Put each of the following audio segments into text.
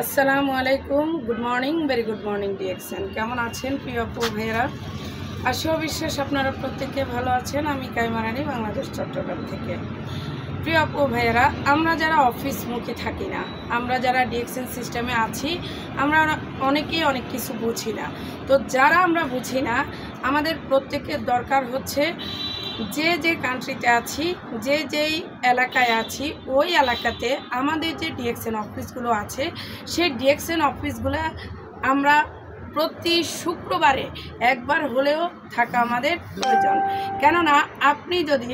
আসসালামু আলাইকুম, good morning, very good morning DXN. কেমন আছেন প্রিয় আপু ভাইয়েরা? আশা বিশ্বাস আপনারা প্রত্যেকে ভালো আছেন। আমি কাইমা রানী, বাংলাদেশ চট্টগ্রাম থেকে। প্রিয় আপু ভাইয়েরা, আমরা যারা অফিসমুখী থাকি না, আমরা যারা ডিএক্সএন সিস্টেমে আছি, আমরা অনেকেই অনেক কিছু বুঝি না। তো যারা আমরা বুঝি না, আমাদের প্রত্যেকের দরকার হচ্ছে যে যে কান্ট্রিতে আছি, যে যেই এলাকায় আছি, ওই এলাকাতে আমাদের যে ডিএক্সএন অফিসগুলো আছে, সেই ডিএক্সএন অফিসগুলো আমরা প্রতি শুক্রবারে একবার হলেও থাকা আমাদের প্রয়োজন। কেননা আপনি যদি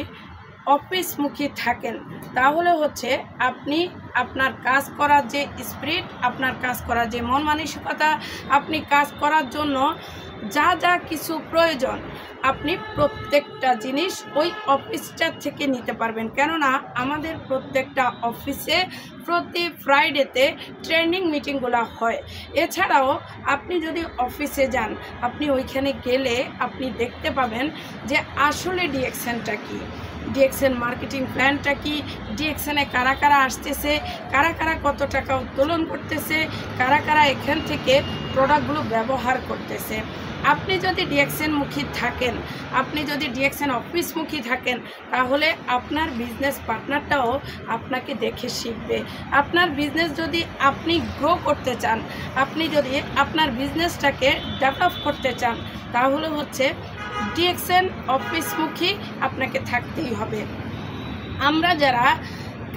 অফিসমুখী থাকেন, তাহলে হচ্ছে আপনি আপনার কাজ করার যে স্পিরিট, আপনার কাজ করার যে মন মানসিকতা, আপনি কাজ করার জন্য যা যা কিছু প্রয়োজন, আপনি প্রত্যেকটা জিনিস ওই অফিসটা থেকে নিতে পারবেন। কেননা আমাদের প্রত্যেকটা অফিসে প্রতি ফ্রাইডেতে ট্রেনিং মিটিংগুলো হয়। এছাড়াও আপনি যদি অফিসে যান, আপনি ওইখানে গেলে আপনি দেখতে পাবেন যে আসলে ডিএক্সএনটা কী, ডিএক্সএন মার্কেটিং প্ল্যানটা কি, ডিএক্সএনে কারা কারা আসতেছে, কারা কারা কত টাকা উত্তোলন করতেছে, কারা কারা এখান থেকে প্রোডাক্টগুলো ব্যবহার করতেছে। আপনি যদি ডিএক্সএন মুখী থাকেন, আপনি যদি ডিএক্সএন অফিসমুখী থাকেন, তাহলে আপনার বিজনেস পার্টনারটাও আপনাকে দেখে শিখবে। আপনার বিজনেস যদি আপনি গ্রো করতে চান, আপনি যদি আপনার বিজনেসটাকে ডেভেলপ করতে চান, তাহলে হচ্ছে ডিএক্সএন অফিসমুখী আপনাকে থাকতেই হবে। আমরা যারা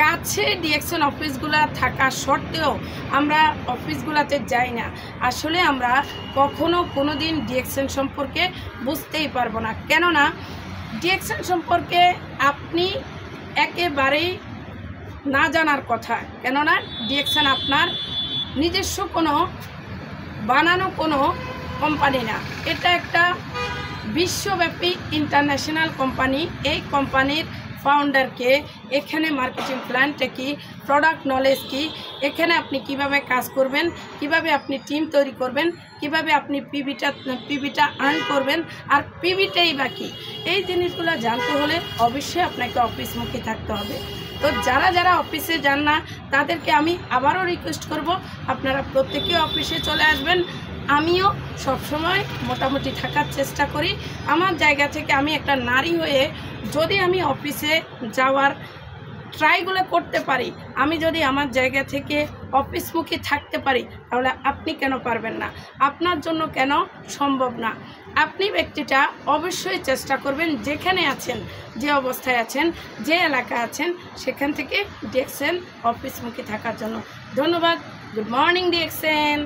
কাছে ডিএক্সএন অফিসগুলো থাকা সত্ত্বেও আমরা অফিসগুলোতে যাই না, আসলে আমরা কখনো কোনো দিন ডিএক্সএন সম্পর্কে বুঝতেই পারবো না। কেননা ডিএক্সএন সম্পর্কে আপনি একেবারেই না জানার কথা। কেননা ডিএক্সএন আপনার নিজস্ব কোনো বানানো কোনো কোম্পানি না, এটা একটা বিশ্বব্যাপী ইন্টারন্যাশনাল কোম্পানি। এই কোম্পানির ফাউন্ডারকে, এখানে মার্কেটিং প্ল্যানটা কি, প্রোডাক্ট নলেজ কি, এখানে আপনি কিভাবে কাজ করবেন, কিভাবে আপনি টিম তৈরি করবেন, কিভাবে আপনি পিভিটা আর্ন করবেন, আর পিভিটাই বা কি, এই জিনিসগুলো জানতে হলে অবশ্যই আপনাকে অফিসমুখী থাকতে হবে। তো যারা যারা অফিসে যান না, তাদেরকে আমি আবারও রিকোয়েস্ট করব, আপনারা প্রত্যেকে অফিসে চলে আসবেন। আমিও সবসময় মোটামুটি থাকার চেষ্টা করি। আমার জায়গা থেকে আমি একটা নারী হয়ে যদি আমি অফিসে যাওয়ার ট্রাইগুলো করতে পারি, আমি যদি আমার জায়গা থেকে অফিসমুখী থাকতে পারি, তাহলে আপনি কেন পারবেন না? আপনার জন্য কেন সম্ভব না? আপনি ব্যক্তিটা অবশ্যই চেষ্টা করবেন, যেখানে আছেন, যে অবস্থায় আছেন, যে এলাকায় আছেন, সেখান থেকে ডিএক্সএন অফিসমুখী থাকার জন্য। ধন্যবাদ। Good morning DXN.